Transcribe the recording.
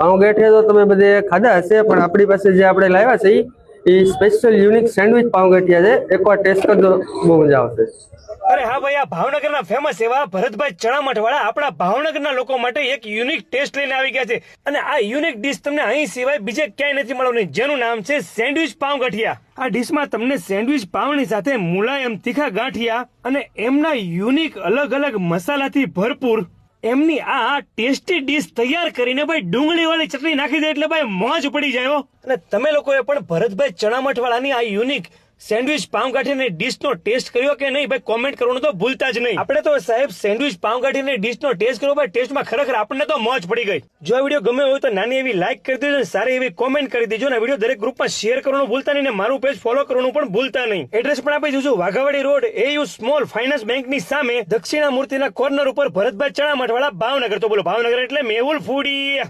પાઉં ગાંઠિયા તો તમે બધે ખાધા હશે, પણ આપણી પાસે જે આપણે લાવ્યા છે એ સ્પેશિયલ યુનિક સેન્ડવિચ પાઉં ગાંઠિયા છે. એકવાર ટેસ્ટ કરજો, બહુ મજા આવશે. અરે હા ભાઈ, આ ભાવનગરના ફેમસ એવા ભરતભાઈ ચણામઠ વાળા આપણા ભાવનગરના લોકો માટે એક યુનિક ટેસ્ટ લઈને આવી ગયા છે. અને આ યુનિક ડિશ તમને અહીં સિવાય બીજે ક્યાંય નથી મળવાની, જેનું નામ છે સેન્ડવિચ પાઉં ગાંઠિયા. આ ડિશમાં તમને સેન્ડવિચ પાઉંની સાથે મુલાયમ તીખા ગાંઠિયા અને એમના યુનિક અલગ અલગ મસાલાથી ભરપૂર એમની આ ટેસ્ટી ડીશ તૈયાર કરીને ભાઈ ડુંગળી વાળી ચટણી નાખી દે એટલે ભાઈ મોજ પડી જાય. અને તમે લોકોએ પણ ભરતભાઈ ચણામઠ વાળાની આ યુનિક સેન્ડવિચ પાઉં ગાંઠીની ડીશનો ટેસ્ટ કર્યો કે નહીં ભાઈ, કોમેન્ટ કરવાનું તો ભૂલતા જ નહીં. આપણે તો સાહેબ સેન્ડવિચ પાઉં ગાંઠીની ડીશનો ટેસ્ટ કર્યો ભાઈ, ટેસ્ટમાં ખરેખર આપણને તો મોજ પડી ગઈ. જો આ વિડીયો ગમે હોય તો નાની એવી લાઈક કરી દેજો, સારી એવી કોમેન્ટ કરી દેજો, અને વિડીયો દરેક ગ્રુપમાં શેર કરવાનું ભૂલતા નહીં, ને મારું પેજ ફોલો કરવાનું પણ ભૂલતા નહીં. એડ્રેસ પણ આપી દઉં, Waghawadi road, AU small finance બેંકની સામે દક્ષિણામૂર્તિના કોર્નર ઉપર ભરતભાઈ ચણામઠ વાળા ભાવનગર. તો બોલો ભાવનગર એટલે મેહુલ ફૂડી.